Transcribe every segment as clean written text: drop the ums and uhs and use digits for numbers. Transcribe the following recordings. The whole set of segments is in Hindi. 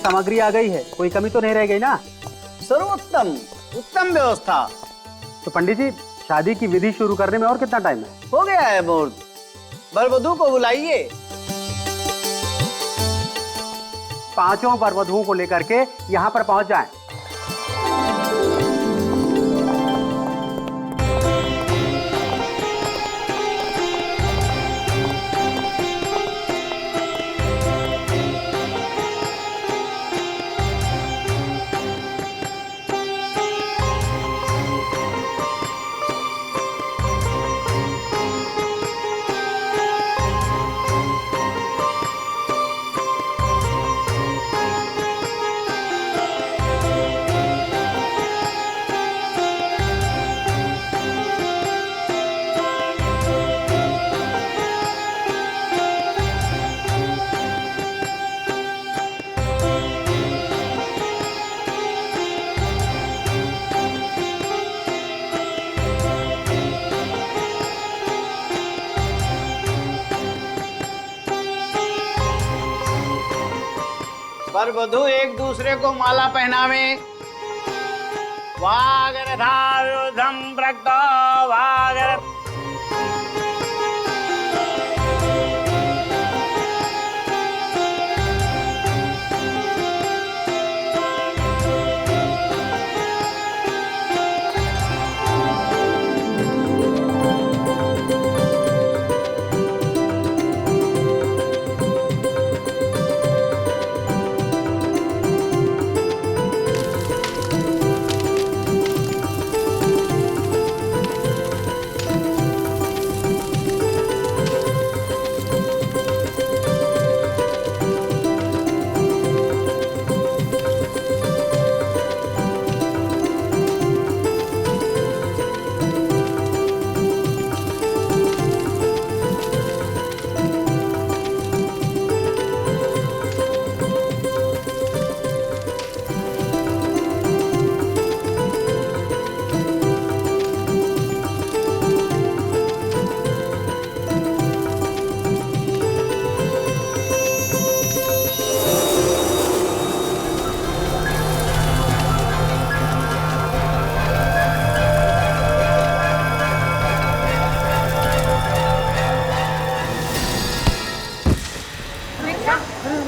सामग्री आ गई है, कोई कमी तो नहीं रह गई ना? सर्वोत्तम, उत्तम व्यवस्था। तो पंडित जी, शादी की विधि शुरू करने में और कितना टाइम है? हो गया है मुहूर्त, वर वधू को बुलाइए। पांचों वर वधुओं को लेकर के यहाँ पर पहुंच जाएं। वर वधू एक दूसरे को माला पहनावे। वागरथायुधं प्रक्तो वागर।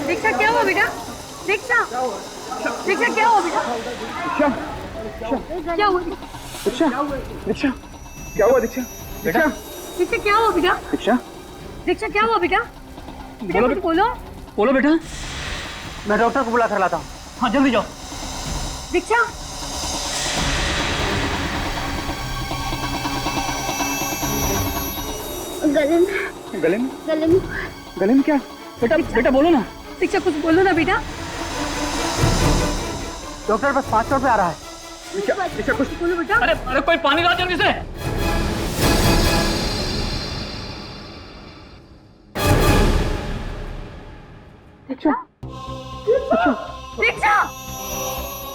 दीक्षा क्या हुआ बेटा? दीक्षा, दीक्षा क्या हुआ बेटा? क्या हुआ? दीक्षा, दीक्षा, क्या हुआ दीक्षा? बेटा, दीक्षा क्या हुआ बेटा? दीक्षा, दीक्षा क्या हुआ बेटा? बेटा कुछ बोलो। बोलो बेटा। मैं डॉक्टर को बुला कर लाता हूँ। हाँ जल्दी जाओ। दीक्षा, गले में, गले में, गले में क्या? बेटा, बेटा बोलो ना। दीक्षा कुछ बोलो ना बेटा। डॉक्टर बस 5 मिनट में आ रहा है। दीक्षा, दीक्षा कुछ बोलो बेटा। अरे अरे कोई पानी ला जल्दी से। दीक्षा, दीक्षा,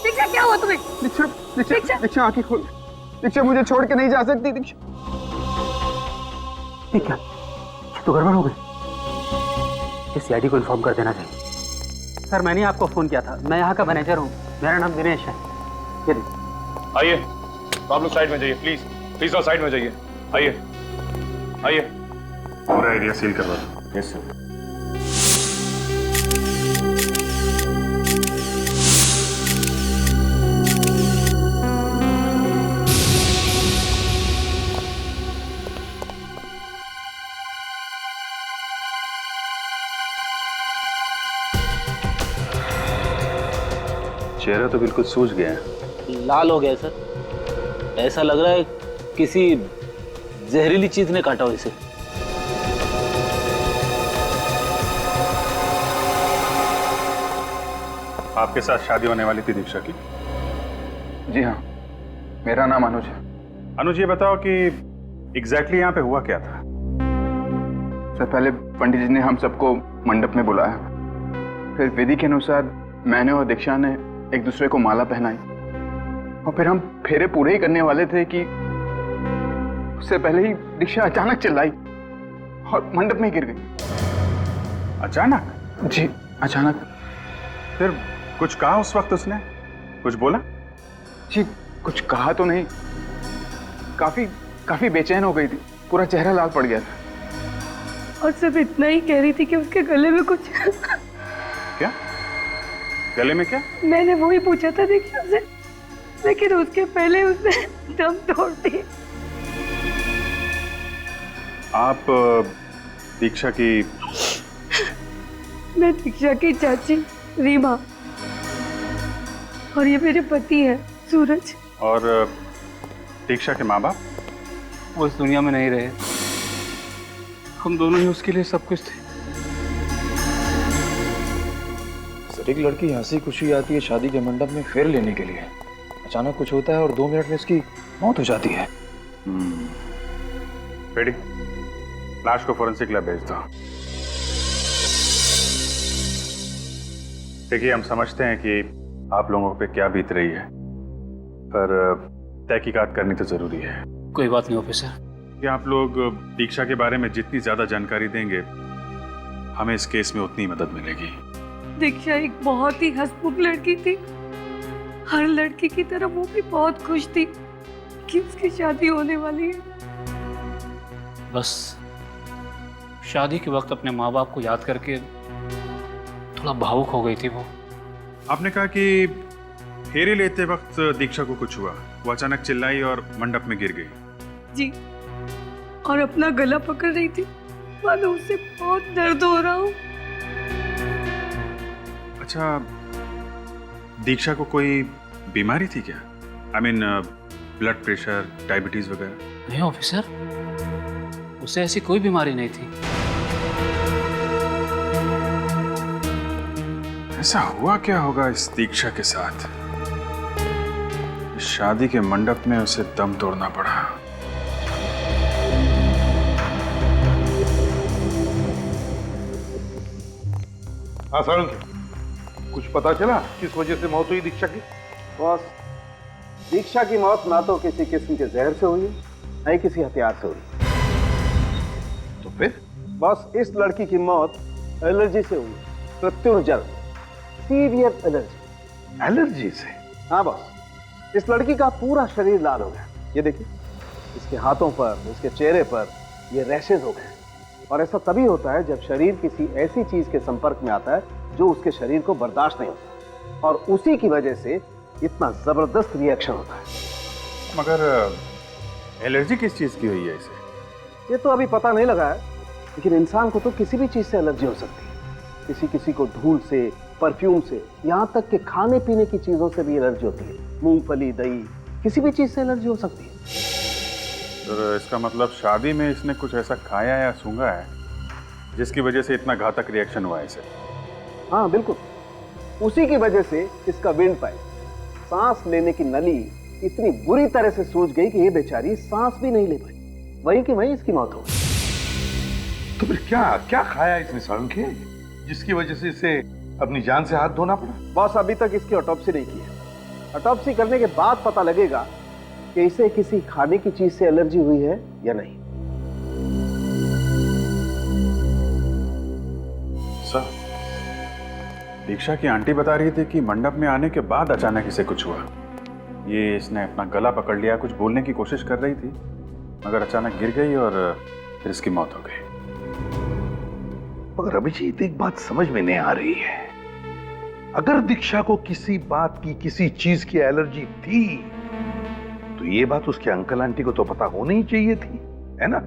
दीक्षा क्या हुआ तुम्हें? दीक्षा, दीक्षा, दीक्षा आंखें खोल। दीक्षा मुझे छोड़ के नहीं जा सकती दीक्षा। ठीक है, तो गड़बड़ हो गई। इस सीआईडी को इन्फॉर्म कर देना चाहिए। सर मैंने आपको फोन किया था, मैं यहाँ का मैनेजर हूँ, मेरा नाम दिनेश है। ये आइए, आप लोग साइड में जाइए प्लीज, प्लीज साइड में जाइए। आइए आइए, पूरा एरिया सील करवा दो। Yes sir. चेहरा तो बिल्कुल सूज गया है। लाल हो गया सर, ऐसा लग रहा है किसी जहरीली चीज ने काटा हो इसे। आपके साथ शादी होने वाली थी दीक्षा की? जी हाँ, मेरा नाम अनुज है। अनुज ये बताओ कि एग्जैक्टली यहाँ पे हुआ क्या था? सर पहले पंडित जी ने हम सबको मंडप में बुलाया, फिर विधि के अनुसार मैंने और दीक्षा ने एक दूसरे को माला पहनाई और फिर हम फेरे पूरे ही करने वाले थे कि उससे पहले ही दीक्षा अचानक चिल्लाई और मंडप में गिर गई। अचानक? जी अचानक। फिर कुछ कहा उस वक्त उसने? कुछ बोला? जी कुछ कहा तो नहीं, काफी बेचैन हो गई थी, पूरा चेहरा लाल पड़ गया था। और सिर्फ इतना ही कह रही थी कि उसके गले में कुछ क्या? गले में क्या? मैंने वो ही पूछा था दीक्षा से, लेकिन उसके पहले उसने दम तोड़ दी। आप दीक्षा की? मैं दीक्षा की चाची रीमा, और ये मेरे पति हैं सूरज। और दीक्षा के माँ बाप? वो इस दुनिया में नहीं रहे। हम दोनों ही उसके लिए सब कुछ थे। सर एक लड़की हंसी खुशी आती है शादी के मंडप में फेर लेने के लिए, अचानक कुछ होता है और 2 मिनट में इसकी मौत हो जाती है। बेटी, लाश को फोरेंसिक लैब भेज दो। देखिए, हम समझते हैं कि आप लोगों पे क्या बीत रही है, पर तहकीकात करनी तो जरूरी है। कोई बात नहीं ऑफिसर। कि आप लोग दीक्षा के बारे में जितनी ज्यादा जानकारी देंगे, हमें इस केस में उतनी मदद मिलेगी। दीक्षा एक बहुत ही हंसमुख लड़की थी। हर लड़की की तरह वो भी बहुत खुश थी कि उसकी शादी होने वाली है। बस शादी के वक्त अपने माँ बाप को याद करके थोड़ा भावुक हो गई थी वो। आपने कहा कि फेरे लेते वक्त दीक्षा को कुछ हुआ, वो अचानक चिल्लाई और मंडप में गिर गई। जी, और अपना गला पकड़ रही थी। मानो उससे बहुत दर्द हो रहा हो। अच्छा, दीक्षा को कोई बीमारी थी क्या? I mean blood pressure, diabetes वगैरह? नहीं ऑफिसर, उसे ऐसी कोई बीमारी नहीं थी। ऐसा हुआ क्या होगा इस दीक्षा के साथ? इस शादी के मंडप में उसे दम तोड़ना पड़ा। हाँ सारंग, कुछ पता चला किस वजह से मौत हुई दीक्षा की? बॉस, दीक्षा की मौत ना तो किसी किस्म के जहर से हुई है, ना ही किसी हथियार से हुई। तो फिर? बॉस, इस लड़की की मौत एलर्जी से हुई, प्रत्युर्जल, सीवियर एलर्जी। एलर्जी से? हाँ बॉस, इस लड़की का पूरा शरीर लाल हो गया। ये देखिए, इसके हाथों पर, इसके चेहरे पर ये रैशेज हो गए। और ऐसा तभी होता है जब शरीर किसी ऐसी चीज के संपर्क में आता है जो उसके शरीर को बर्दाश्त नहीं होता, और उसी की वजह से इतना जबरदस्त रिएक्शन होता है। मगर एलर्जी किस चीज की हुई है इसे? ये तो अभी पता नहीं लगा है, लेकिन इंसान को तो किसी भी चीज से एलर्जी हो सकती है। किसी को धूल से, परफ्यूम से, यहाँ तक कि खाने पीने की चीजों से भी एलर्जी होती है। मूंगफली, दही, किसी भी चीज से एलर्जी हो सकती है। तो इसका मतलब शादी में इसने कुछ ऐसा खाया या सूंघा है जिसकी वजह से इतना घातक रिएक्शन हुआ है इसे? हाँ बिल्कुल, उसी की वजह से इसका विंड पाइप, सांस लेने की नली इतनी बुरी तरह से सूज गई कि ये बेचारी सांस भी नहीं ले पाई। वहीं की वहीं इसकी मौत हो गई। तो फिर क्या खाया इसने सारंग के, जिसकी वजह से इसे अपनी जान से हाथ धोना पड़ा? बॉस, अभी तक इसकी ऑटोप्सी नहीं की है। ऑटोप्सी करने के बाद पता लगेगा कि इसे किसी खाने की चीज से एलर्जी हुई है या नहीं। सर, दीक्षा की आंटी बता रही थी कि मंडप में आने के बाद अचानक इसे कुछ हुआ। ये इसने अपना गला पकड़ लिया, कुछ बोलने की कोशिश कर रही थी, मगर अचानक गिर गई और फिर इसकी मौत हो गई। मगर अभिजीत, एक बात समझ में नहीं आ रही है। अगर दीक्षा को किसी बात की, किसी चीज की एलर्जी थी, तो ये बात उसके अंकल आंटी को तो पता होनी ही चाहिए थी, है ना?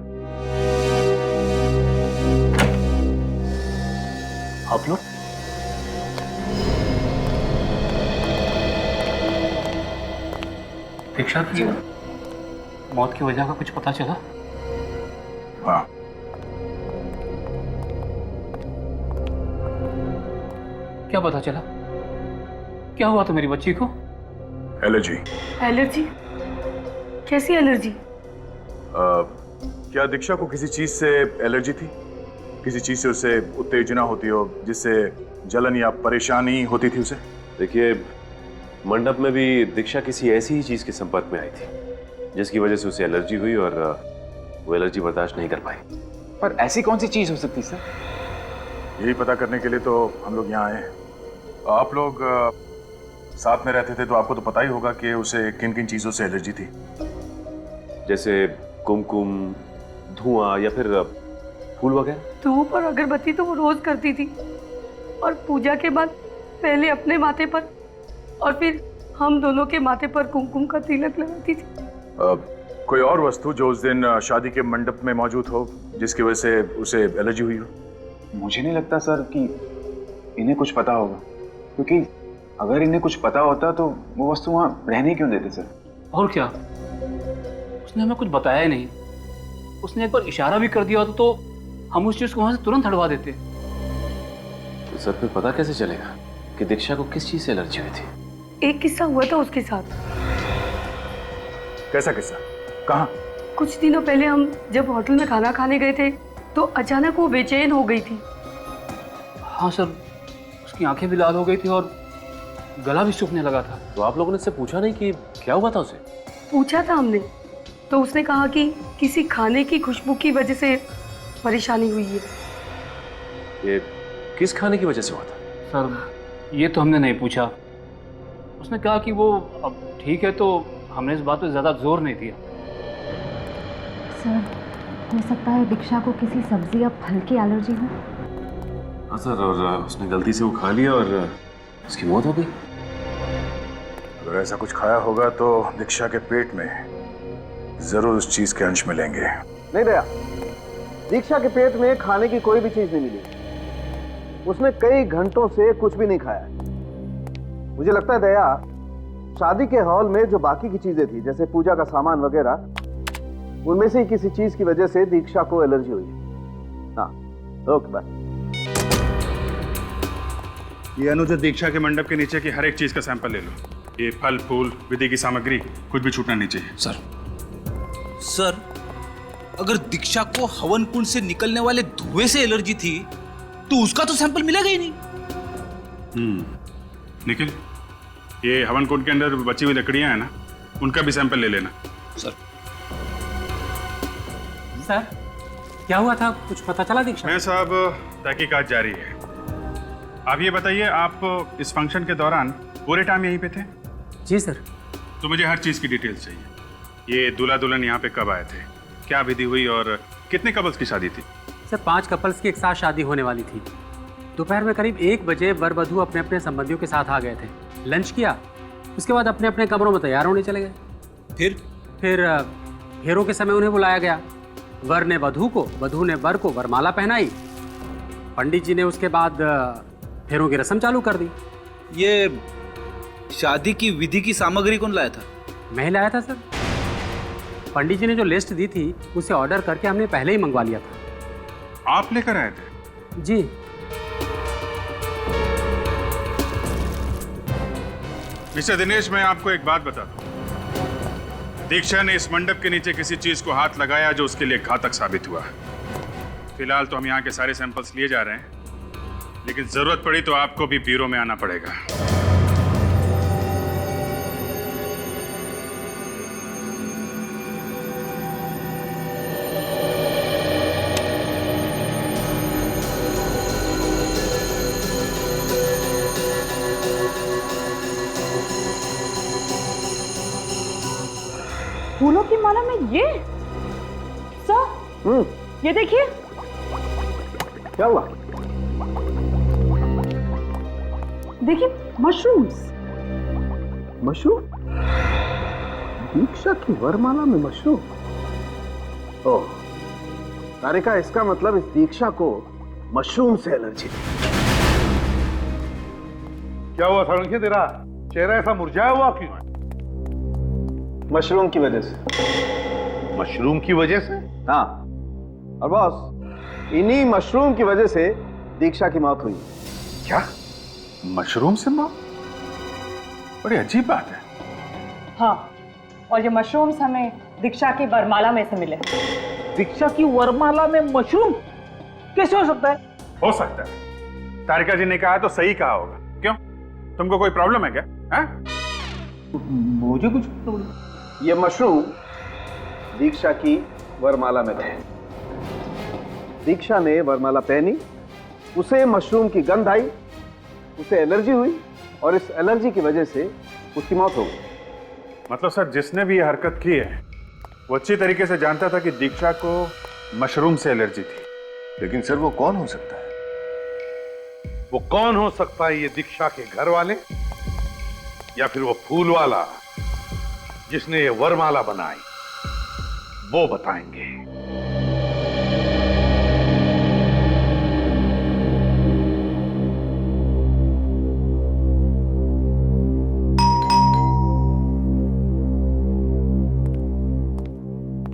आप लोग दीक्षा की मौत की वजह का कुछ पता चला? हाँ, क्या पता चला? क्या हुआ तो मेरी बच्ची को? एलर्जी। एलर्जी? कैसी एलर्जी? क्या दीक्षा को किसी चीज से एलर्जी थी? किसी चीज से उसे उत्तेजना होती हो, जिससे जलन या परेशानी होती थी उसे? देखिए, मंडप में भी दीक्षा किसी ऐसी ही चीज के संपर्क में आई थी जिसकी वजह से उसे एलर्जी हुई और वो एलर्जी बर्दाश्त नहीं कर पाई। पर ऐसी कौन सी चीज हो सकती सर? यही पता करने के लिए तो हम लोग यहाँ आए हैं। आप लोग साथ में रहते थे तो आपको तो पता ही होगा कि उसे किन किन चीजों से एलर्जी थी। जैसे कुमकुम, धुआं या फिर फूल वगैरह। धूप और अगरबत्ती तो वो रोज करती थी, और पूजा के बाद पहले अपने माथे पर और फिर हम दोनों के माथे पर कुमकुम का तिलक लगाती थी। कोई और वस्तु जो उस दिन शादी के मंडप में मौजूद हो जिसकी वजह से उसे एलर्जी हुई हो? मुझे नहीं लगता सर कि इन्हें कुछ पता होगा, क्योंकि अगर इन्हें कुछ पता होता तो वो वस्तु वहाँ रहने क्यों देते सर? और क्या, उसने हमें कुछ बताया ही नहीं। उसने एक बार इशारा भी कर दिया होता तो हम उस चीज को वहां से तुरंत हटवा देते। तो सर फिर पता कैसे चलेगा कि दीक्षा को किस चीज से एलर्जी हुई थी? एक किस्सा हुआ था उसके साथ। कैसा किस्सा? कहाँ? कुछ दिनों पहले हम जब होटल में खाना खाने गए थे तो अचानक वो बेचैन हो गई थी। हाँ सर, उसकी आंखें भी लाल हो गई थी और गला भी सूखने लगा था। तो आप लोगों ने उससे पूछा नहीं कि क्या हुआ था उसे? पूछा था हमने, तो उसने कहा कि किसी खाने की खुशबू की वजह से परेशानी हुई है। ये किस खाने की वजह से हुआ था? सर ये तो हमने नहीं पूछा। उसने कहा कि वो अब ठीक है, तो हमने इस बात पे ज्यादा जोर नहीं दिया। सर, हो सकता है दीक्षा को किसी सब्जी या फल की एलर्जी हो। हाँ सर, और उसने गलती से वो खा लिया और उसकी मौत हो गई। अगर ऐसा कुछ खाया होगा तो दीक्षा के पेट में जरूर उस चीज के अंश मिलेंगे। नहीं दया, दीक्षा के पेट में खाने की कोई भी चीज नहीं मिली। उसने कई घंटों से कुछ भी नहीं खाया। मुझे लगता है दया, शादी के हॉल में जो बाकी की चीजें थी जैसे पूजा का सामान वगैरह, उनमें से ही किसी चीज की वजह से दीक्षा को एलर्जी हुई है। हाँ, ओके बाय। ये अनुज, दीक्षा के मंडप के नीचे की हर एक चीज का सैंपल ले लो। ये फल फूल विधि की सामग्री कुछ भी छूटना नहीं चाहिए। सर, अगर दीक्षा को हवन कुंड से निकलने वाले धुएं से एलर्जी थी तो उसका तो सैंपल मिलेगा ही नहीं। निखिल, ये हवन कुंड के अंदर बची हुई लकड़ियां हैं ना, उनका भी सैंपल ले लेना। सर क्या हुआ था, कुछ पता चला दीक्षा? मैं साहब, तहकीकात जारी है। आप ये बताइए, आप इस फंक्शन के दौरान पूरे टाइम यहीं पे थे? जी सर। तो मुझे हर चीज की डिटेल्स चाहिए। ये दूल्हा दुल्हन यहाँ पे कब आए थे, क्या विधि हुई और कितने कपल्स की शादी थी? सर 5 कपल्स की एक साथ शादी होने वाली थी। दोपहर में करीब 1 बजे वर वधू अपने अपने संबंधियों के साथ आ गए थे, लंच किया, उसके बाद अपने अपने कमरों में तैयार होने चले गए। फिर फेरों के समय उन्हें बुलाया गया। वर ने वधू को, वधू ने वर को वरमाला पहनाई। पंडित जी ने उसके बाद फेरों की रस्म चालू कर दी। ये शादी की विधि की सामग्री कौन लाया था? मैं ही लाया था सर। पंडित जी ने जो लिस्ट दी थी उसे ऑर्डर करके हमने पहले ही मंगवा लिया था। आप लेकर आए थे? जी। मिस्टर दिनेश, मैं आपको एक बात बता दूं। दीक्षा ने इस मंडप के नीचे किसी चीज को हाथ लगाया जो उसके लिए घातक साबित हुआ। फिलहाल तो हम यहाँ के सारे सैंपल्स लिए जा रहे हैं, लेकिन जरूरत पड़ी तो आपको भी ब्यूरो में आना पड़ेगा। फूलों की माला में ये सर, ये देखिए। क्या हुआ? देखिए, मशरूम्स। मशरूम? दीक्षा की वरमाला में मशरूम? ओह, तारिका, इसका मतलब इस दीक्षा को मशरूम से एलर्जी थी। क्या हुआ सालुंखे, तेरा चेहरा ऐसा मुरझाया हुआ क्यों है? मशरूम की वजह से। मशरूम की वजह से? हाँ, और बॉस, इन्हीं मशरूम की वजह से दीक्षा की मौत हुई। क्या? मशरूम से मौत? बड़ी अजीब बात है। हाँ, और ये मशरूम्स हमें दीक्षा की वरमाला में से मिले। दीक्षा की वरमाला में मशरूम कैसे हो सकता है? हो सकता है। तारिका जी ने कहा तो सही कहा होगा। क्यों, तुमको कोई प्रॉब्लम है क्या? मुझे कुछ प्रॉब्लम? ये मशरूम दीक्षा की वरमाला में थे। दीक्षा ने वरमाला पहनी, उसे मशरूम की गंध आई, उसे एलर्जी हुई और इस एलर्जी की वजह से उसकी मौत हो गई। मतलब सर, जिसने भी ये हरकत की है वो अच्छी तरीके से जानता था कि दीक्षा को मशरूम से एलर्जी थी। लेकिन सर वो कौन हो सकता है? वो कौन हो सकता है? ये दीक्षा के घर वाले या फिर वो फूल वाला जिसने ये वरमाला बनाई, वो बताएंगे।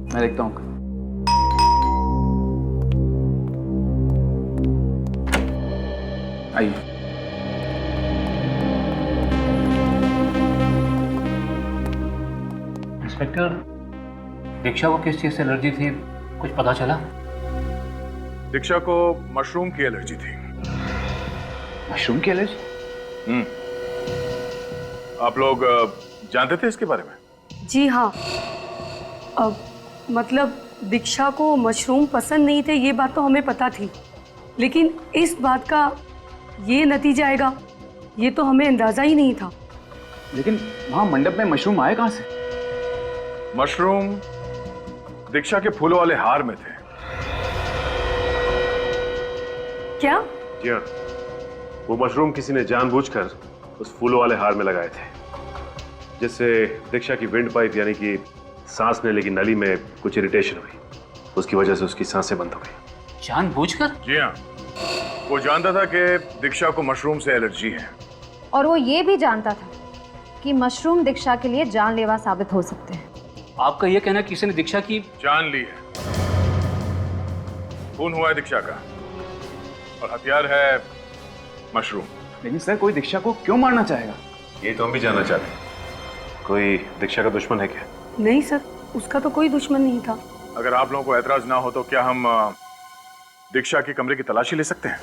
मैं देखता हूँ। आइए। इंस्पेक्टर, दीक्षा को किस चीज से एलर्जी थी, कुछ पता चला? दीक्षा को मशरूम की एलर्जी थी। मशरूम की एलर्जी? आप लोग जानते थे इसके बारे में? जी हाँ। अब मतलब दीक्षा को मशरूम पसंद नहीं थे, ये बात तो हमें पता थी, लेकिन इस बात का ये नतीजा आएगा ये तो हमें अंदाजा ही नहीं था। लेकिन वहां मंडप में मशरूम आए कहां से? मशरूम दीक्षा के फूलों वाले हार में थे। क्या? जी हाँ, वो मशरूम किसी ने जानबूझकर उस फूलों वाले हार में लगाए थे, जिससे दीक्षा की विंड पाइप यानी कि सांस लेने की नली में कुछ इरिटेशन हुई। उसकी वजह से उसकी सांसें बंद हो गई। जानबूझकर? जी हाँ, वो जानता था कि दीक्षा को मशरूम से एलर्जी है। और वो ये भी जानता था कि मशरूम दीक्षा के लिए जानलेवा साबित हो सकते हैं। आपका यह कहना किसी ने दीक्षा की जान ली है। खून हुआ है दीक्षा का और हथियार है मशरूम। लेकिन सर, कोई दीक्षा को क्यों मारना चाहेगा? ये तो हम भी जानना चाहते हैं। कोई दीक्षा का दुश्मन है क्या? नहीं सर, उसका तो कोई दुश्मन नहीं था। अगर आप लोगों को ऐतराज ना हो तो क्या हम दीक्षा के कमरे की तलाशी ले सकते हैं?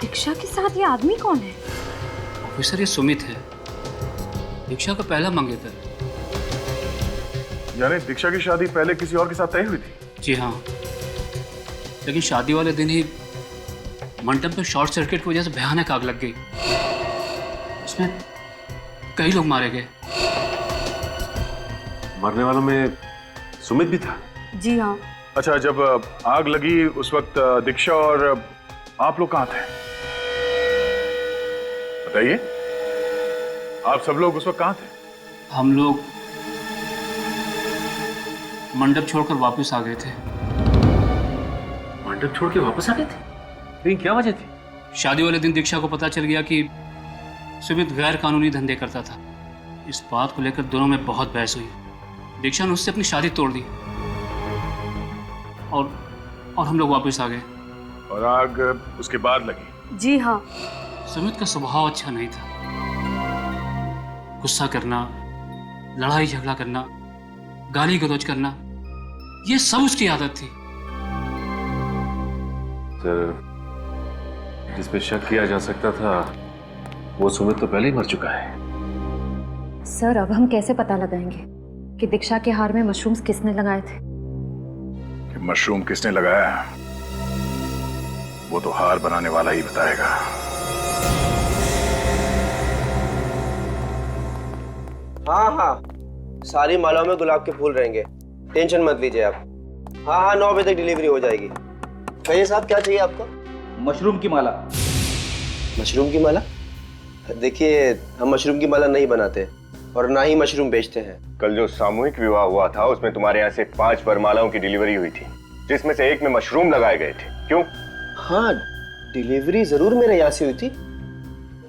दीक्षा के साथ ये आदमी कौन है? ऑफिसर, ये सुमित है, दीक्षा का पहला मंगेतर। यानी दीक्षा की शादी पहले किसी और के साथ तय हुई थी? जी हाँ, लेकिन शादी वाले दिन ही मंडप में शॉर्ट सर्किट की वजह से भयानक आग लग गई। उसमें कई लोग मारे गए। मरने वालों में सुमित भी था? जी हाँ। अच्छा, जब आग लगी उस वक्त दीक्षा और आप लोग कहाँ थे? बताइए, आप सब लोग उस वक्त कहाँ थे? हम लोग मंडप छोड़कर वापस आ गए थे। मंडप छोड़ के वापस आ गए थे? लेकिन क्या वजह थी? शादी वाले दिन दीक्षा को पता चल गया कि सुमित गैर कानूनी धंधे करता था। इस बात को लेकर दोनों में बहुत बहस हुई। दीक्षा ने उससे अपनी शादी तोड़ दी और हम लोग वापस आ गए। और आग उसके बाद लगी? जी हाँ। सुमित का स्वभाव अच्छा नहीं था। गुस्सा करना, लड़ाई झगड़ा करना, गाली गलौज करना, ये सब उसकी आदत थी। सर, जिस पे शक किया जा सकता था वो सुमित तो पहले ही मर चुका है। सर, अब हम कैसे पता लगाएंगे कि दीक्षा के हार में मशरूम्स किसने लगाए थे? कि मशरूम किसने लगाया है वो तो हार बनाने वाला ही बताएगा। हाँ हाँ, सारी मालाओं में गुलाब के फूल रहेंगे, टेंशन मत लीजिए आप। हाँ हाँ, 9 बजे तक डिलीवरी हो जाएगी। कहिए साहब, क्या चाहिए आपको? मशरूम की माला। मशरूम की माला? देखिए, हम मशरूम की माला नहीं बनाते और ना ही मशरूम बेचते हैं। कल जो सामूहिक विवाह हुआ था उसमें तुम्हारे यहाँ से 5 वरमालाओं की डिलीवरी हुई थी, जिसमें से एक में मशरूम लगाए गए थे। क्यों? हाँ, डिलीवरी जरूर मेरे यहाँ से हुई थी,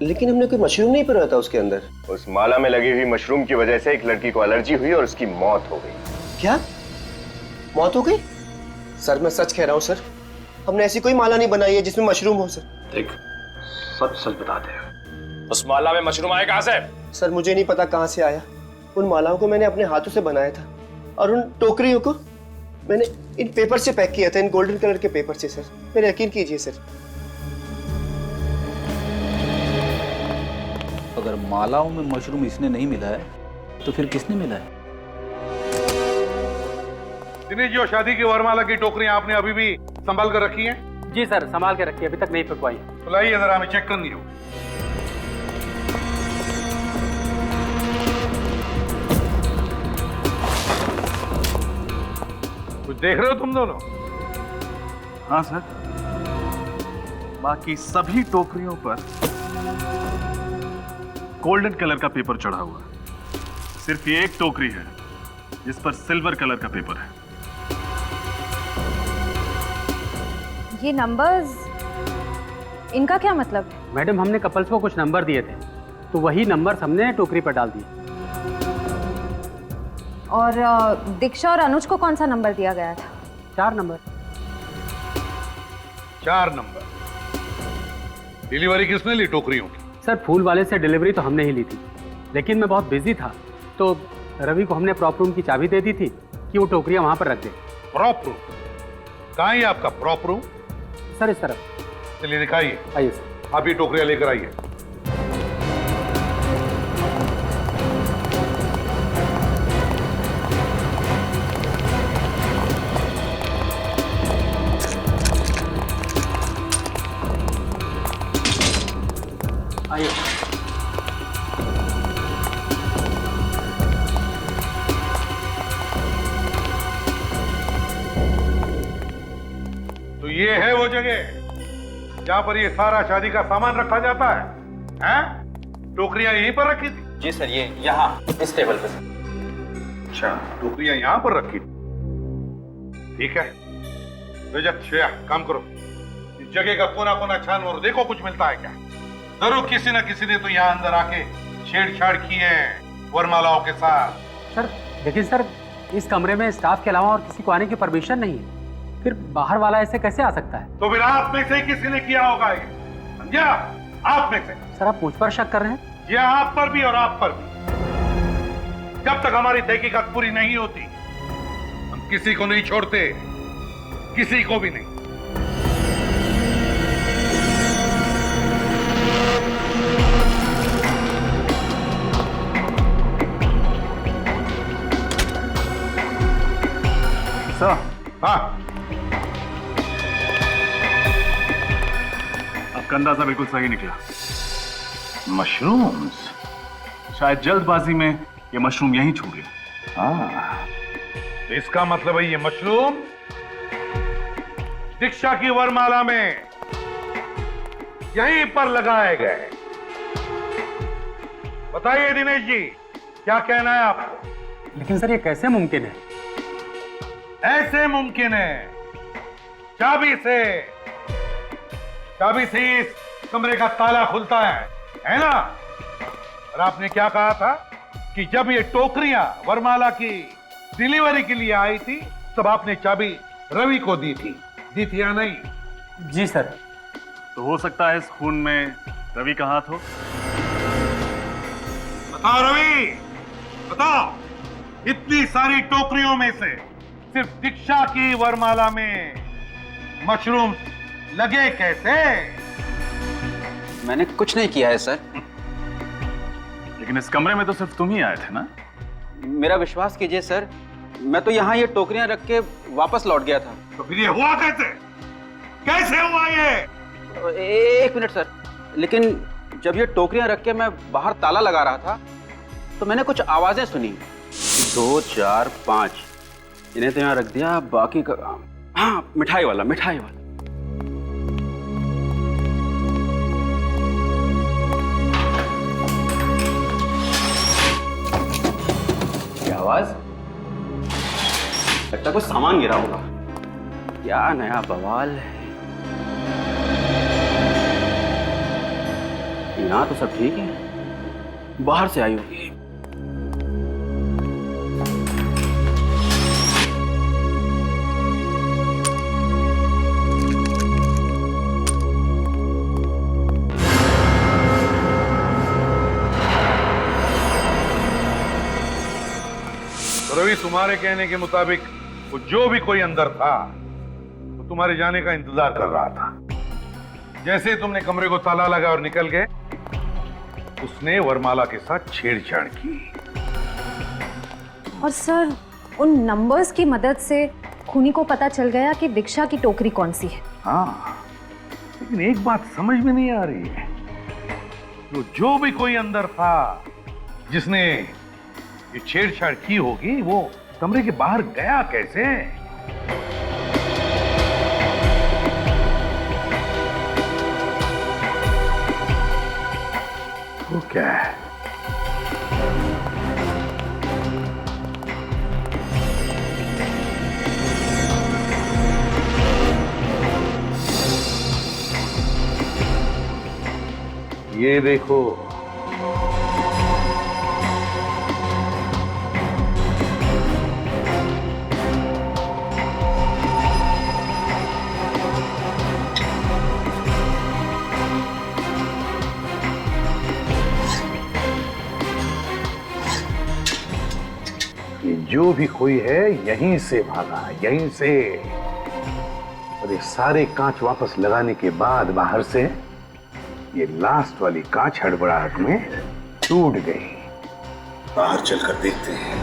लेकिन हमने कोई मशरूम नहीं पिरोया था उसके अंदर। उस माला में लगी हुई मशरूम की वजह से एक लड़की को एलर्जी हुई और उसकी मौत हो गई। क्या मौत हो गई? सर मैं सच कह रहा हूँ सर, हमने ऐसी कोई माला नहीं बनाई है जिसमें मशरूम हो। सर देख, सच सच बता दे, उस माला में मशरूम आए कहां से? सर मुझे नहीं पता कहाँ से आया। उन मालाओं को मैंने अपने हाथों से बनाया था और उन टोकरियों को मैंने इन पेपर से पैक किया था, इन गोल्डन कलर के पेपर से। सर मेरे यकीन कीजिए सर। अगर मालाओं में मशरूम इसने नहीं मिला है तो फिर किसने मिला है? दिनेश जी, शादी की वरमाला की टोकरियां आपने अभी भी संभाल कर रखी हैं? जी सर, संभाल के रखिए, अभी तक नहीं पिकवाई है। तो लाइए जरा, हमें चेक करनी हो। कुछ देख रहे हो तुम दोनों? हाँ सर, बाकी सभी टोकरियों पर गोल्डन कलर का पेपर चढ़ा हुआ है। सिर्फ ये एक टोकरी है जिस पर सिल्वर कलर का पेपर है। ये नंबर्स, इनका क्या मतलब है? मैडम, हमने कपल्स को कुछ नंबर दिए थे, तो वही नंबर्स हमने टोकरी पर डाल दिए। और दीक्षा और अनुज को कौन सा नंबर दिया गया था? 4 नंबर। 4 नंबर। डिलीवरी किसने ली टोकरियों की? सर, फूल वाले से डिलीवरी तो हमने ही ली थी, लेकिन मैं बहुत बिजी था, तो रवि को हमने प्रॉप रूम की चाबी दे दी थी कि वो टोकरियां वहां पर रख दे। Prop room? कहाँ है आपका प्रॉप रूम? सर इस तरफ। चलिए दिखाइए। आइए सर। आप ये टोकरियां लेकर आइए। आइए। तो ये है वो जगह जहां पर ये सारा शादी का सामान रखा जाता है? हैं? टोकरियां यहीं पर रखी थी? जी सर, ये यहाँ इस टेबल पे। अच्छा, टोकरियां यहां पर रखी थी। ठीक है रजत, श्रेया, काम करो, इस जगह का कोना कोना छान और देखो कुछ मिलता है क्या। जरूर किसी न किसी ने तो यहाँ अंदर आके छेड़छाड़ की है वरमालाओं के साथ। सर लेकिन सर, इस कमरे में स्टाफ के अलावा और किसी को आने की परमिशन नहीं है, फिर बाहर वाला ऐसे कैसे आ सकता है? तो फिर आप में से किसी ने किया होगा ये, समझा? आप में से। सर, आप मुझ पर शक कर रहे हैं? जी आप पर भी और आप पर भी। जब तक हमारी तहकीकात पूरी नहीं होती हम किसी को नहीं छोड़ते, किसी को भी नहीं। सर, हाँ, आपका अंदाजा बिल्कुल सही निकला। मशरूम्स? शायद जल्दबाजी में ये मशरूम यहीं छू गए। हाँ, तो इसका मतलब है ये मशरूम दीक्षा की वरमाला में यहीं पर लगाए गए। बताइए दिनेश जी, क्या कहना है आपको? लेकिन सर, ये कैसे मुमकिन है? ऐसे मुमकिन है, चाबी से इस कमरे का ताला खुलता है ना? और आपने क्या कहा था कि जब ये टोकरियां वरमाला की डिलीवरी के लिए आई थी तब आपने चाबी रवि को दी थी या नहीं? जी सर। तो हो सकता है इस खून में रवि का हाथ हो। बताओ रवि, बताओ, इतनी सारी टोकरियों में से सिर्फ दीक्षा की वरमाला में मशरूम लगे कैसे? मैंने कुछ नहीं किया है सर। लेकिन इस कमरे में तो सिर्फ तुम ही आए थे ना? मेरा विश्वास कीजिए सर, मैं तो यहाँ ये टोकरियां रख के वापस लौट गया था। तो फिर ये हुआ कैसे? कैसे हुआ ये? एक मिनट सर, लेकिन जब ये टोकरियां रख के मैं बाहर ताला लगा रहा था तो मैंने कुछ आवाजें सुनी। 2, 4, 5, इन्हें तो यहाँ रख दिया, बाकी का हाँ, मिठाई वाला। क्या आवाज? लगता कुछ सामान गिरा होगा। क्या नया बवाल है। यहाँ तो सब ठीक है, बाहर से आई होगी। रवि, तुम्हारे कहने के मुताबिक वो जो भी कोई अंदर था वो तुम्हारे जाने का इंतजार कर रहा था। जैसे तुमने कमरे को ताला लगा और निकल गए, उसने वरमाला के साथ छेड़छाड़ की। और सर, उन नंबर्स की मदद से खूनी को पता चल गया कि दीक्षा की टोकरी कौन सी है। हाँ, लेकिन एक बात समझ में नहीं आ रही है, जो भी कोई अंदर था जिसने ये छेड़छाड़ की होगी, वो कमरे के बाहर गया कैसे? वो क्या है? ये देखो, जो भी कोई है यहीं से भागा, यहीं से। और ये सारे कांच वापस लगाने के बाद बाहर से ये लास्ट वाली कांच हड़बड़ाहट में टूट गई। बाहर चलकर देखते हैं।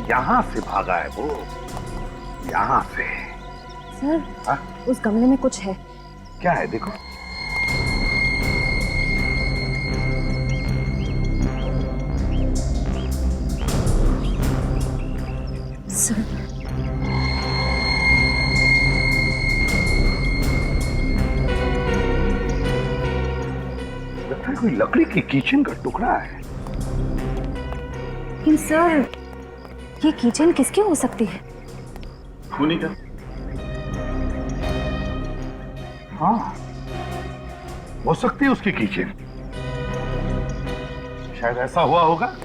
यहां से भागा है वो, यहां से। सर, हा? उस गमले में कुछ है। क्या है? देखो। सर, लगता है कोई लकड़ी की किचन का टुकड़ा है। लेकिन सर, ये किचन किसकी हो सकती है? खूनी का। हाँ, हो सकती है उसकी किचन। शायद ऐसा हुआ होगा,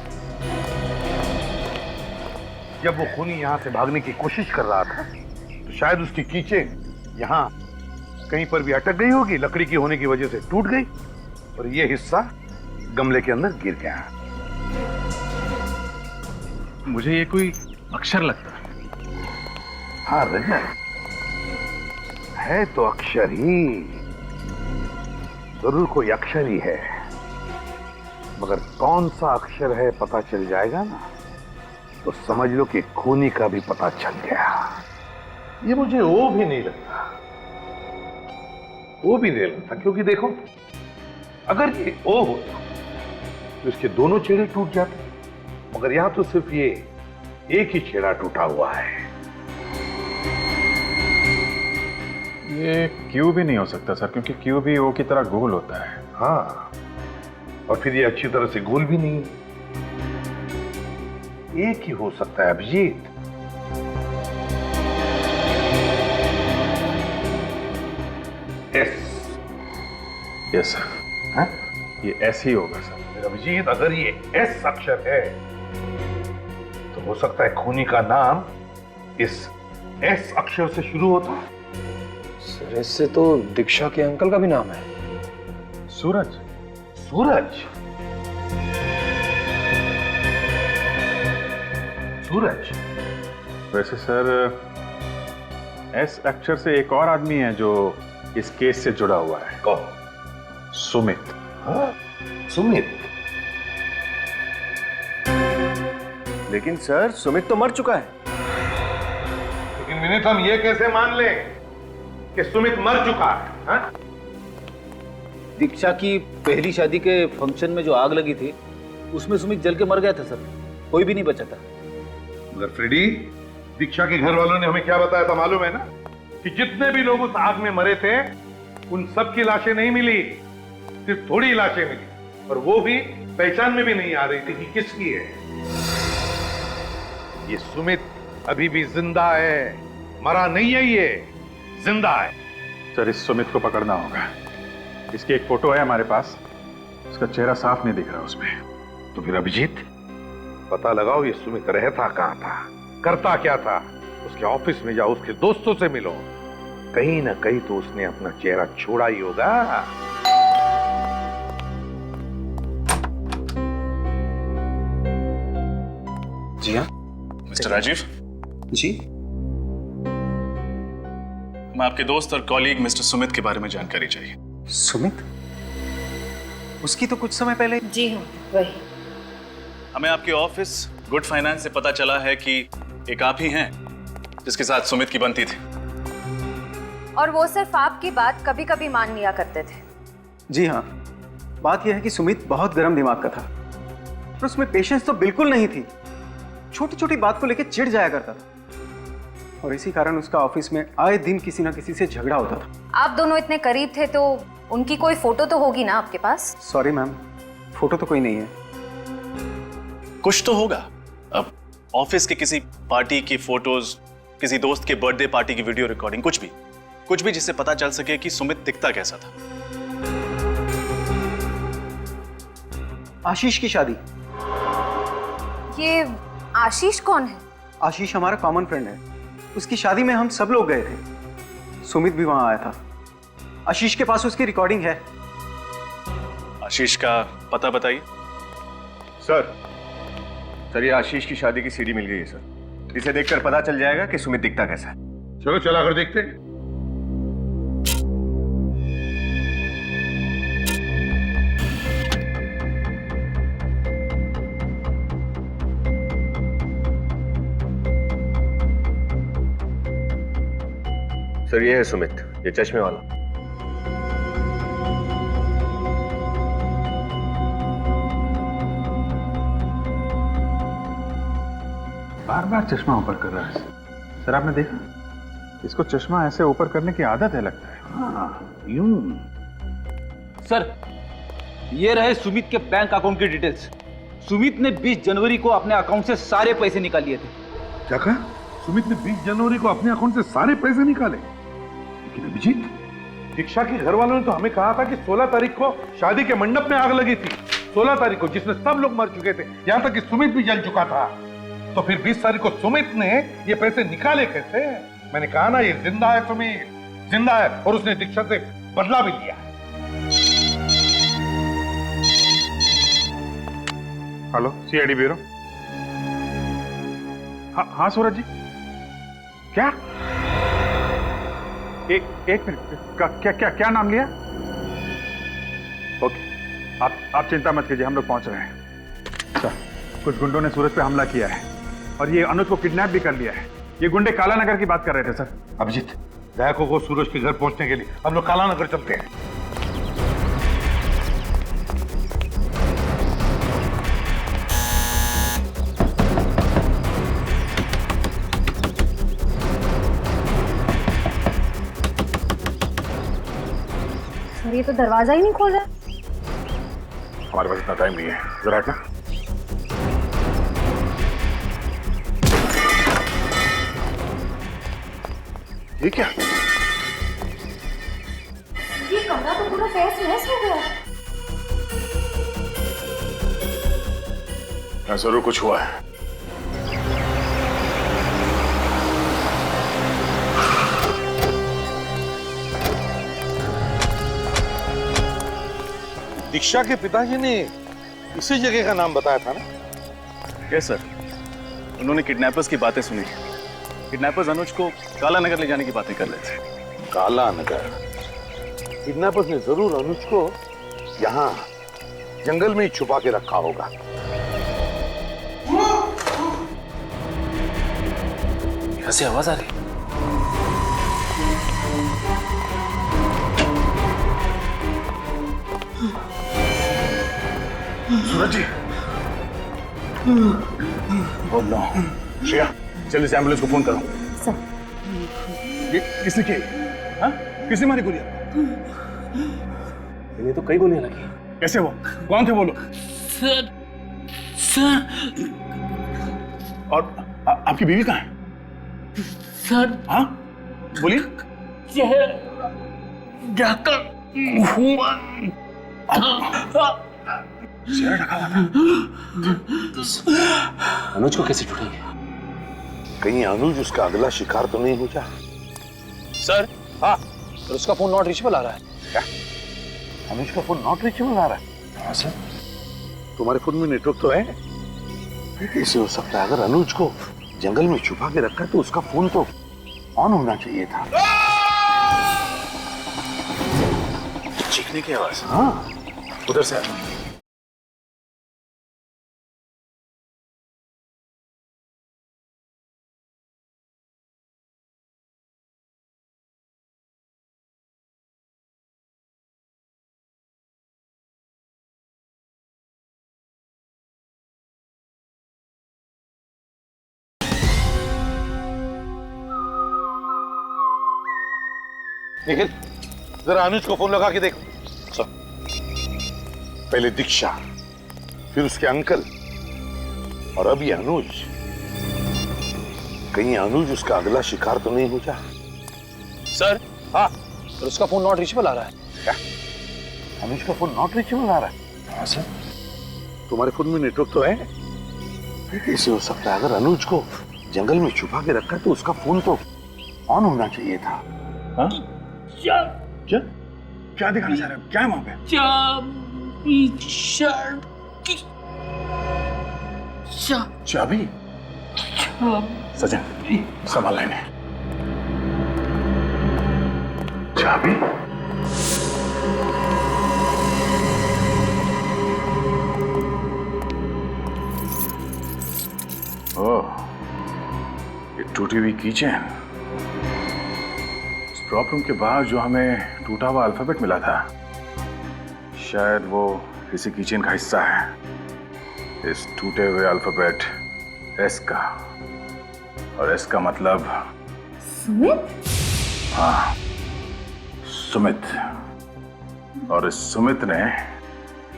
जब वो खूनी यहां से भागने की कोशिश कर रहा था तो शायद उसकी कीचेन यहां कहीं पर भी अटक गई होगी, लकड़ी की होने की वजह से टूट गई और ये हिस्सा गमले के अंदर गिर गया। मुझे ये कोई अक्षर लगता है। हाँ रजत, है तो अक्षर ही, जरूर कोई अक्षर ही है, मगर कौन सा अक्षर है पता चल जाएगा ना, तो समझ लो कि खूनी का भी पता चल गया। ये मुझे वो भी नहीं लगता, वो भी नहीं लगता, क्योंकि देखो, अगर ये ओ होता तो इसके दोनों छेड़े टूट जाते, मगर यहां तो सिर्फ ये एक ही छेड़ा टूटा हुआ है। ये क्यू भी नहीं हो सकता सर, क्योंकि क्यू भी ओ की तरह गोल होता है। हाँ, और फिर ये अच्छी तरह से गोल भी नहीं है। एक ही हो सकता है अभिजीत। एस। Yes sir. हाँ? ये एस ही होगा सर। फिर अभिजीत, अगर ये एस अक्षर है तो हो सकता है खूनी का नाम इस एस अक्षर से शुरू होता है। सर, इससे तो दीक्षा के अंकल का भी नाम है, सूरज। सूरज? सूरज? वैसे सर, एस अक्षर से एक और आदमी है जो इस केस से जुड़ा हुआ है। कौन? सुमित। हाँ, सुमित। लेकिन सर, सुमित तो मर चुका है। लेकिन विनीत, हम ये कैसे मान लें कि सुमित मर चुका है? हाँ? दीक्षा की पहली शादी के फंक्शन में जो आग लगी थी, उसमें सुमित जल के मर गया था सर, कोई भी नहीं बचा था। मगर फ्रेडी, दीक्षा के घर वालों ने हमें क्या बताया था मालूम है ना, कि जितने भी लोग उस आग में मरे थे उन सब की लाशें नहीं मिली, सिर्फ थोड़ी लाशें मिली, और वो भी पहचान में भी नहीं आ रही थी कि किसकी है। ये सुमित अभी भी जिंदा है, मरा नहीं है। ये जिंदा है। सर, इस सुमित को पकड़ना होगा। इसकी एक फोटो है हमारे पास, उसका चेहरा साफ नहीं दिख रहा उसमें। तो फिर अभिजीत, पता लगाओ ये सुमित रहता कहाँ था, करता क्या था। उसके ऑफिस में जाओ, उसके दोस्तों से मिलो, कहीं ना कहीं तो उसने अपना चेहरा छोड़ा ही होगा। जी हाँ मिस्टर राजीव जी। हमें आपके दोस्त और कॉलीग मिस्टर सुमित के बारे में जानकारी चाहिए। सुमित? उसकी तो कुछ समय पहले। जी हाँ वही। हमें आपके ऑफिस गुड फाइनेंस से पता चला है कि एक आप ही हैं जिसके साथ सुमित की बनती थी। और वो सिर्फ आपकी बात कभी कभी मान लिया करते थे। जी हाँ, बात यह है कि सुमित बहुत गर्म दिमाग का था, पर उसमें पेशेंस तो बिल्कुल नहीं थी। छोटी छोटी बात को लेकर चिढ़ जाया करता था, और इसी कारण उसका ऑफिस में आए दिन किसी ना किसी से झगड़ा होता था। आप दोनों इतने करीब थे तो उनकी कोई फोटो तो होगी ना आपके पास? सॉरी मैम, फोटो तो कोई नहीं है। कुछ तो होगा। अब ऑफिस के किसी पार्टी की फोटोज, किसी दोस्त के बर्थडे पार्टी की वीडियो रिकॉर्डिंग, कुछ भी जिससे पता चल सके कि सुमित दिखता कैसा था। आशीष की शादी। ये आशीष कौन है? आशीष हमारा कॉमन फ्रेंड है। उसकी शादी में हम सब लोग गए थे, सुमित भी वहां आया था। आशीष के पास उसकी रिकॉर्डिंग है। आशीष का पता बताइए। सर ये आशीष की शादी की सीडी मिल गई है सर। इसे देखकर पता चल जाएगा कि सुमित दिखता कैसा है। चलो चला कर देखते हैं। सर ये है सुमित, ये चश्मे वाला। बार बार चश्मा ऊपर कर रहा है। सर आपने देखा, इसको चश्मा ऐसे ऊपर करने की आदत है लगता है। हाँ, यूं। सर ये रहे सुमित के बैंक अकाउंट की डिटेल्स। सुमित ने 20 जनवरी को अपने अकाउंट से सारे पैसे निकाल लिए थे। क्या कहा? सुमित ने 20 जनवरी को अपने अकाउंट से सारे पैसे निकाले? लेकिन अभिजीत, दीक्षा के घर वालों ने तो हमें कहा था कि 16 तारीख को शादी के मंडप में आग लगी थी। 16 तारीख को, जिसमें सब लोग मर चुके थे, यहां तक कि सुमित भी जल चुका था। तो फिर 20 तारीख को सुमित ने ये पैसे निकाले कैसे? मैंने कहा ना, ये जिंदा है सुमित, जिंदा है, और उसने दीक्षा से बदला भी लिया है। Hello, CID bureau. हाँ सूरज जी, क्या? एक मिनट, क्या नाम लिया? ओके, आप चिंता मत कीजिए, हम लोग पहुंच रहे हैं। सर, कुछ गुंडों ने सूरज पे हमला किया है और ये अनुज को किडनैप भी कर लिया है। ये गुंडे काला नगर की बात कर रहे थे सर। अभिजीत, दयाको को सूरज के घर पहुंचने के लिए हम लोग काला नगर चलते हैं। सर ये तो दरवाजा ही नहीं खोल रहा। हमारे पास इतना टाइम नहीं है, जरा हटना। ये क्या? ये कमरा तो पूरा तहस नहस हो गया। जरूर कुछ हुआ है। दीक्षा के पिताजी ने इसी जगह का नाम बताया था ना? यस सर, उन्होंने किडनैपर्स की बातें सुनी। किडनैपर्स अनुज को काला नगर ले जाने की बातें कर रहे थे। काला नगर? किडनैपर्स ने जरूर अनुज को यहाँ जंगल में ही छुपा के रखा होगा। यहाँ से आवाज आ रही। सूरज जी, ओह नो। श्रेया, जल्दी से एम्बुलेंस को फोन करो। सर, ये किसने की? हाँ? किसने मारी गोली? इन्हें तो कई गोलियां लगी। कैसे वो? कौन थे वो लोग? सर और आपकी बीवी कहाँ है? सर। हाँ बोलिए। चेहरा ढका हुआ अनुज को कैसे ढूंढेंगे? कहीं अनुज उसका अगला शिकार तो नहीं हो जाए। सर हाँ, और उसका फोन नॉट रीचेबल आ रहा है। क्या? अनुज का फोन नॉट रीचेबल आ रहा है? हाँ सर। तुम्हारे फोन में नेटवर्क तो है? कैसे हो सकता है? अगर अनुज को जंगल में छुपा के रखा है तो उसका फोन तो ऑन होना चाहिए था। चीखने की आवाज। हाँ, उधर से आ। निखिल, जरा अनुज को फोन लगा के देखो। सर। पहले दीक्षा, फिर उसके अंकल, और अब ये अनुज। कहीं अनुज उसका अगला शिकार तो नहीं हो जाए? सर हाँ, और उसका फोन नॉट रीचेबल आ रहा है। क्या? अनुज का फोन नॉट रीचेबल आ रहा है? हाँ सर। तुम्हारे फोन में नेटवर्क तो है? कैसे हो सकता है? अगर अनुज को जंगल में छुपा के रखा है तो उसका फोन तो ऑन होना चाहिए था। हाँ? क्या क्या दिखाना चाह रहे हो? क्या है वहां पे? चाबी? सजन, संभाल लेने। चाबी? ओह, ये टूटी हुई कीचेन। प्रॉब्लम के बाद जो हमें टूटा हुआ अल्फाबेट मिला था, शायद वो इसी कीचेन का हिस्सा है। इस टूटे हुए अल्फाबेट एस का, और एस का मतलब सुमित? हाँ, सुमित। और इस सुमित ने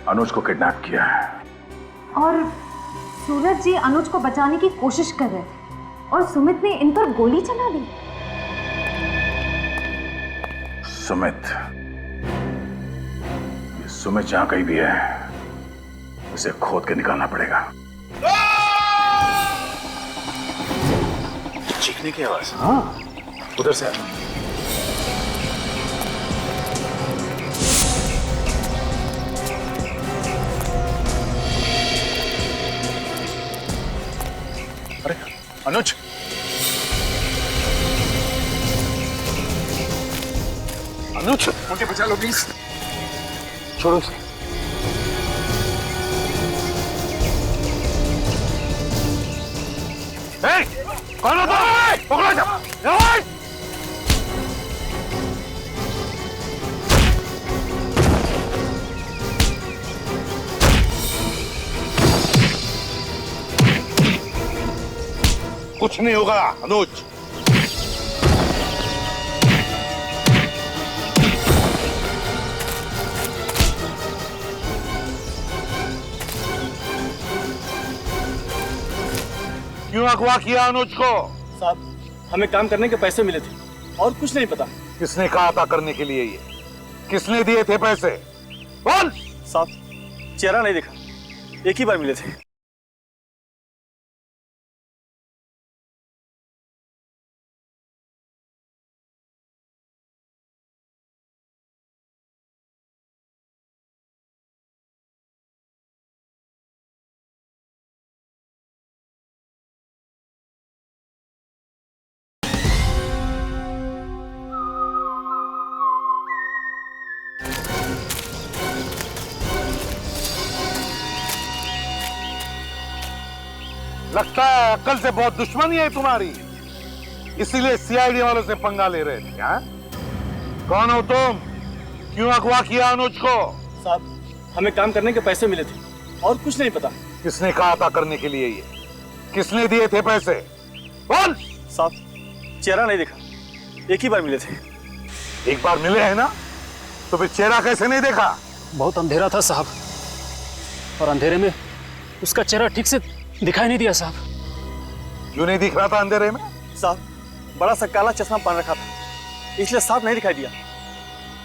अनुज को किडनैप किया है। और सूरज जी अनुज को बचाने की कोशिश कर रहे थे और सुमित ने इन पर गोली चला दी। सुमित, ये सुमित जहां कहीं भी है, उसे खोद के निकालना पड़ेगा। चीखने की आवाज। हाँ, उधर से आ। अरे अनुज, अनुज, मुझे बचा लो प्लीज। छोड़ो उसे। कौन हो तुम? पकड़ो जाओ। कुछ नहीं होगा अनुज। क्यों अगवा किया अनुज को? साहब, हमें काम करने के पैसे मिले थे और कुछ नहीं पता। किसने कहा था करने के लिए? ये किसने दिए थे पैसे? बोल। साहब, चेहरा नहीं देखा, एक ही बार मिले थे। लगता है अक्ल से बहुत दुश्मनी है तुम्हारी, इसीलिए सीआईडी वालों से पंगा ले रहे थे। हाँ? कौन हो तुम? क्यों अगवा किया अनुज को? साहब, हमें काम करने के पैसे मिले थे और कुछ नहीं पता। किसने कहा था करने के लिए? ये किसने दिए थे पैसे? बोल। साहब, चेहरा नहीं देखा, एक ही बार मिले थे। एक बार मिले हैं ना, तो फिर चेहरा कैसे नहीं देखा? बहुत अंधेरा था साहब, और अंधेरे में उसका चेहरा ठीक से दिखाई नहीं दिया साहब। क्यों नहीं दिख रहा था अंधेरे में? साहब, बड़ा सा काला चश्मा पहन रखा था इसलिए साफ नहीं दिखाई दिया।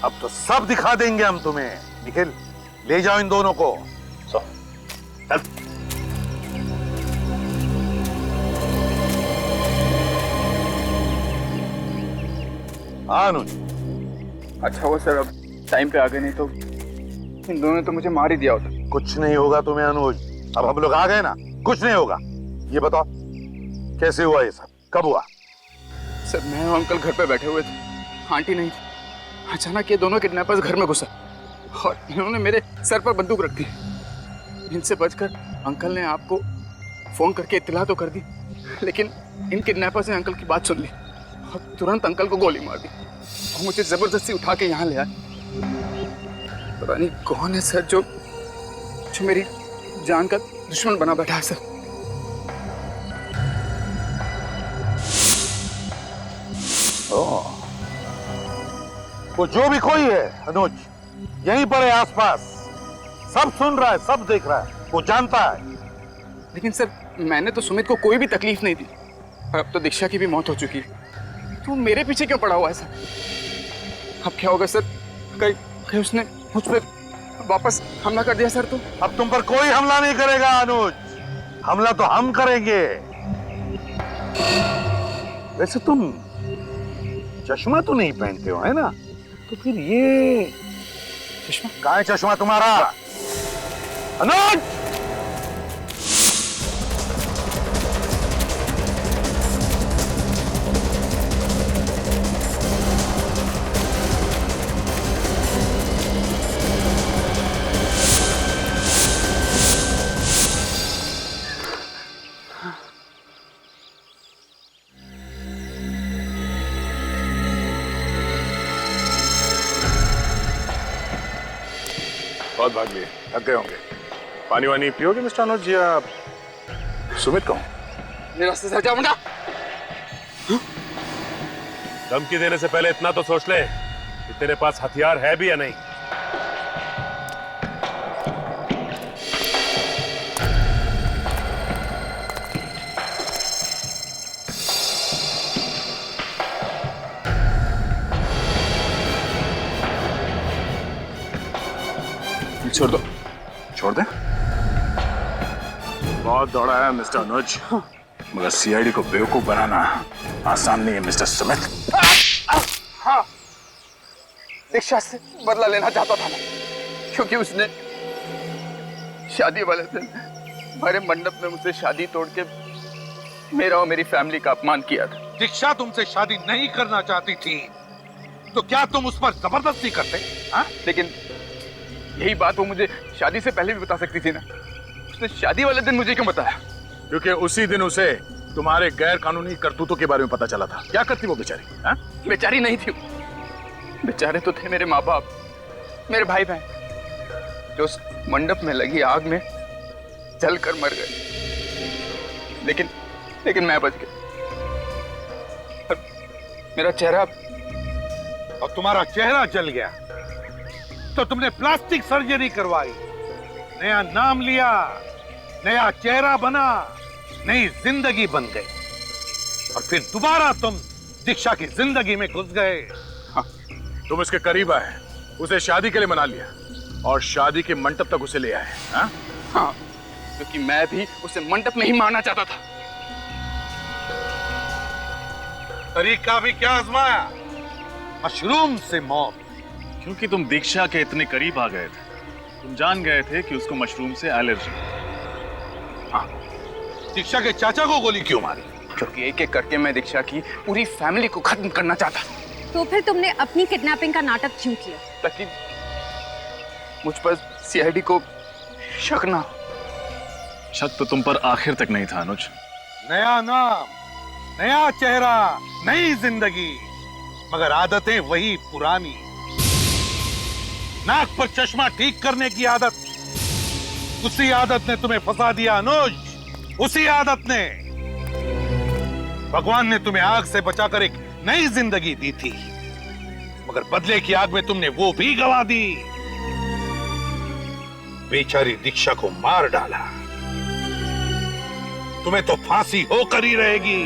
अब तो सब दिखा देंगे हम तुम्हें। निखिल, ले जाओ इन दोनों को। चल। अनुज, अच्छा वो सर, अब टाइम पे आ गए, नहीं तो इन दोनों ने तो मुझे मार ही दिया होता। कुछ नहीं होगा तुम्हें अनुज, अब हम लोग आ गए ना, कुछ नहीं होगा। ये बताओ कैसे हुआ ये सब, कब हुआ? सर मैं और अंकल घर पे बैठे हुए थे, आंटी नहीं थी। अचानक ये दोनों किडनैपर्स घर में घुसा और इन्होंने मेरे सर पर बंदूक रख दी। इनसे बचकर अंकल ने आपको फोन करके इत्तला तो कर दी, लेकिन इन किडनैपर्स ने अंकल की बात सुन ली और तुरंत अंकल को गोली मार दी और मुझे जबरदस्ती उठा के यहाँ ले आए। पता नहीं कौन है सर जो मेरी जान का दुश्मन बना बैठा है सर। वो जो भी कोई है अनुज, यहीं पर है आसपास, सब सुन रहा है, सब देख रहा है, वो जानता है। लेकिन सर मैंने तो सुमित को कोई भी तकलीफ नहीं दी और अब तो दीक्षा की भी मौत हो चुकी है, तो मेरे पीछे क्यों पड़ा हुआ है सर? अब क्या होगा सर? कहीं उसने मुझ पर वापस हमला कर दिया सर तो? अब तुम पर कोई हमला नहीं करेगा अनुज, हमला तो हम करेंगे। वैसे तुम चश्मा तो नहीं पहनते हो, है ना? तो फिर ये चश्मा कहाँ है? चश्मा तुम्हारा अनुज? बहुत भाग लिए, थक गए होंगे। पानी वानी पियोगे मिस्टर अनुज या सुमित कहूं? मेरे रास्ते से हटा मुंडा। धमकी देने से पहले इतना तो सोच ले कि तेरे पास हथियार है भी या नहीं। छोड़ दो। छोड़ दे? बहुत दौड़ा है मिस्टर अनुज, मगर सीआईडी को बेवकूफ बनाना आसान नहीं है मिस्टर सुमित। हाँ, दीक्षा से बदला लेना चाहता था मैं, क्योंकि उसने शादी वाले दिन हमारे मंडप में मुझसे शादी तोड़ के मेरा और मेरी फैमिली का अपमान किया था। दीक्षा तुमसे शादी नहीं करना चाहती थी, तो क्या तुम उस पर जबरदस्ती करते? हाँ? लेकिन यही बात वो मुझे शादी से पहले भी बता सकती थी ना। उसने शादी वाले दिन मुझे क्यों बताया? क्योंकि उसी दिन उसे तुम्हारे गैर कानूनी करतूतों के बारे में पता चला था। क्या करती वो बेचारी? हाँ? बेचारी नहीं थी, बेचारे तो थे मेरे माँ बाप, मेरे भाई बहन, जो उस मंडप में लगी आग में जलकर मर गए। लेकिन मैं बच गया। मेरा चेहरा, और तुम्हारा चेहरा जल गया तो तुमने प्लास्टिक सर्जरी करवाई, नया नाम लिया, नया चेहरा बना, नई जिंदगी बन गई, और फिर दोबारा तुम दीक्षा की जिंदगी में घुस गए। हाँ, तुम इसके करीब आए, उसे शादी के लिए मना लिया और शादी के मंडप तक उसे ले आए। हाँ? हाँ, क्योंकि मैं भी उसे मंडप में ही मारना चाहता था। तरीका भी क्या आजमाया? मशरूम से मौत। क्योंकि तुम दीक्षा के इतने करीब आ गए थे, तुम जान गए थे कि उसको मशरूम से एलर्जी। हाँ, दीक्षा के चाचा को गोली क्यों मारी? क्योंकि एक एक करके मैं दीक्षा की पूरी फैमिली को खत्म करना चाहता। तो फिर तुमने अपनी किडनैपिंग का नाटक क्यों किया? ताकि मुझ पर सीआईडी को शक ना। शक तो तुम पर आखिर तक नहीं था अनुज। नया नाम, नया चेहरा, नई जिंदगी, मगर आदतें वही पुरानी। नाक पर चश्मा ठीक करने की आदत, उसी आदत ने तुम्हें फंसा दिया अनुज, उसी आदत ने। भगवान ने तुम्हें आग से बचाकर एक नई जिंदगी दी थी, मगर बदले की आग में तुमने वो भी गंवा दी। बेचारी दीक्षा को मार डाला, तुम्हें तो फांसी होकर ही रहेगी।